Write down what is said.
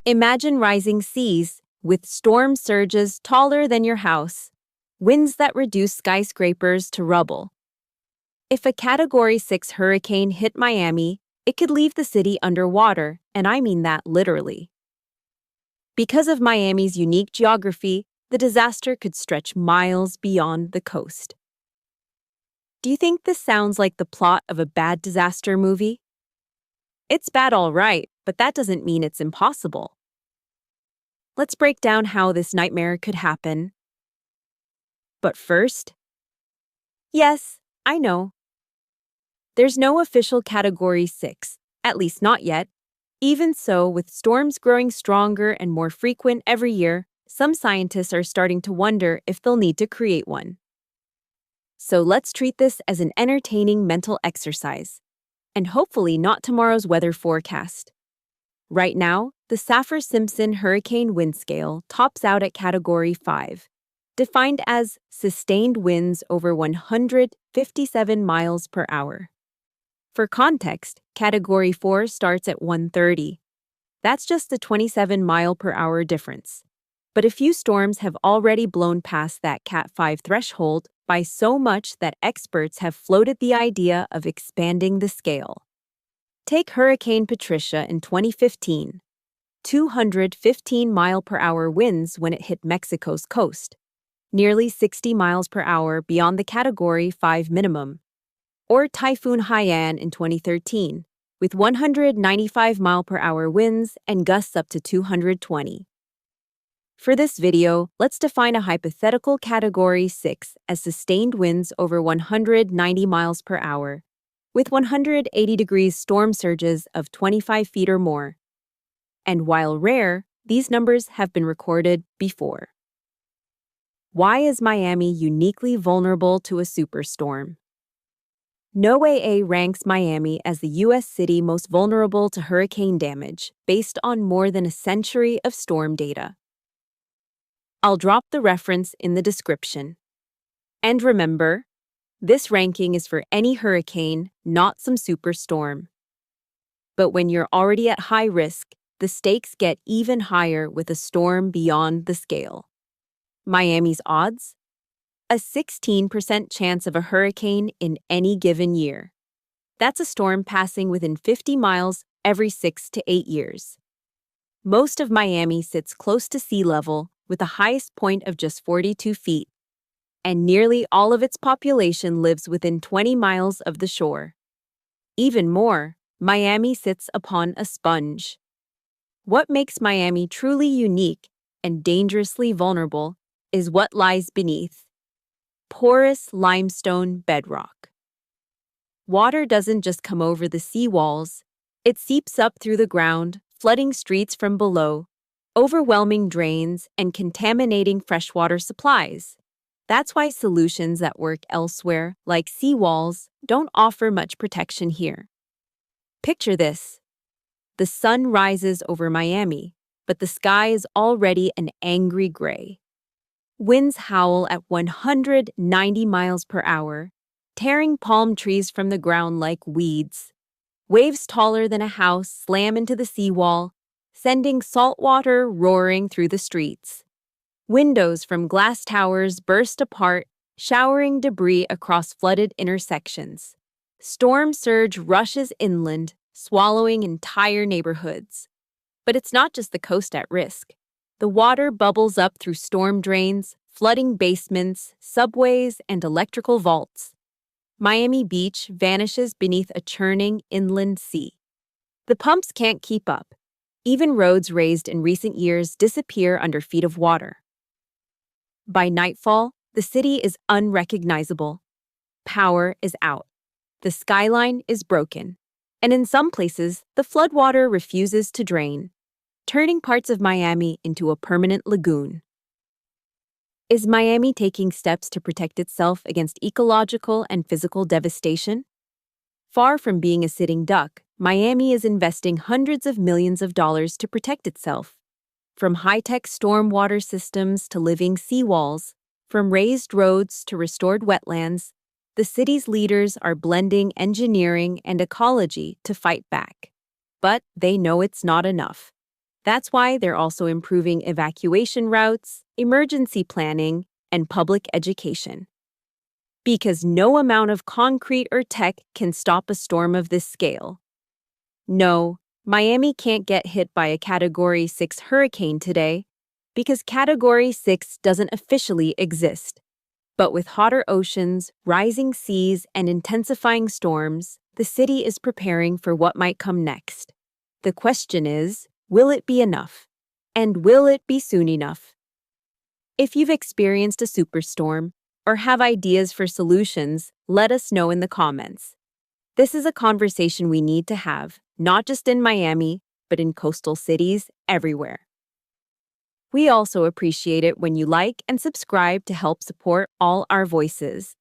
Imagine rising seas with storm surges taller than your house, winds that reduce skyscrapers to rubble. If a Category 6 hurricane hit Miami, it could leave the city underwater, and I mean that literally. Because of Miami's unique geography, the disaster could stretch miles beyond the coast. Do you think this sounds like the plot of a bad disaster movie? It's bad all right, but that doesn't mean it's impossible. Let's break down how this nightmare could happen. But first, yes, I know. There's no official Category 6, at least not yet. Even so, with storms growing stronger and more frequent every year, some scientists are starting to wonder if they'll need to create one. So let's treat this as an entertaining mental exercise, and hopefully not tomorrow's weather forecast. Right now, the Saffir-Simpson hurricane wind scale tops out at Category 5, defined as sustained winds over 157 miles per hour. For context, Category 4 starts at 130. That's just a 27-mile-per-hour difference. But a few storms have already blown past that Cat 5 threshold by so much that experts have floated the idea of expanding the scale. Take Hurricane Patricia in 2015. 215-mile-per-hour winds when it hit Mexico's coast, nearly 60 miles per hour beyond the Category 5 minimum. Or Typhoon Haiyan in 2013, with 195-mile-per-hour winds and gusts up to 220. For this video, let's define a hypothetical Category 6 as sustained winds over 190 miles per hour, with 180-degree storm surges of 25 feet or more. And while rare, these numbers have been recorded before. Why is Miami uniquely vulnerable to a superstorm? NOAA ranks Miami as the U.S. city most vulnerable to hurricane damage based on more than a century of storm data. I'll drop the reference in the description. And remember, this ranking is for any hurricane, not some superstorm. But when you're already at high risk, the stakes get even higher with a storm beyond the scale. Miami's odds? A 16% chance of a hurricane in any given year. That's a storm passing within 50 miles every 6 to 8 years. Most of Miami sits close to sea level with the highest point of just 42 feet, and nearly all of its population lives within 20 miles of the shore. Even more, Miami sits upon a sponge. What makes Miami truly unique and dangerously vulnerable is what lies beneath. Porous limestone bedrock. Water doesn't just come over the seawalls, it seeps up through the ground, flooding streets from below, overwhelming drains, and contaminating freshwater supplies. That's why solutions that work elsewhere, like seawalls, don't offer much protection here. Picture this. The sun rises over Miami, but the sky is already an angry gray. Winds howl at 190 miles per hour, tearing palm trees from the ground like weeds. Waves taller than a house slam into the seawall, sending salt water roaring through the streets. Windows from glass towers burst apart, showering debris across flooded intersections. Storm surge rushes inland, swallowing entire neighborhoods. But it's not just the coast at risk. The water bubbles up through storm drains, flooding basements, subways, and electrical vaults. Miami Beach vanishes beneath a churning inland sea. The pumps can't keep up. Even roads raised in recent years disappear under feet of water. By nightfall, the city is unrecognizable. Power is out. The skyline is broken. And in some places, the floodwater refuses to drain, turning parts of Miami into a permanent lagoon. Is Miami taking steps to protect itself against ecological and physical devastation? Far from being a sitting duck, Miami is investing hundreds of millions of dollars to protect itself. From high-tech stormwater systems to living seawalls, from raised roads to restored wetlands, the city's leaders are blending engineering and ecology to fight back. But they know it's not enough. That's why they're also improving evacuation routes, emergency planning, and public education. Because no amount of concrete or tech can stop a storm of this scale. No, Miami can't get hit by a Category 6 hurricane today because Category 6 doesn't officially exist. But with hotter oceans, rising seas, and intensifying storms, the city is preparing for what might come next. The question is, will it be enough? And will it be soon enough? If you've experienced a superstorm or have ideas for solutions, let us know in the comments. This is a conversation we need to have, not just in Miami, but in coastal cities everywhere. We also appreciate it when you like and subscribe to help support all our voices.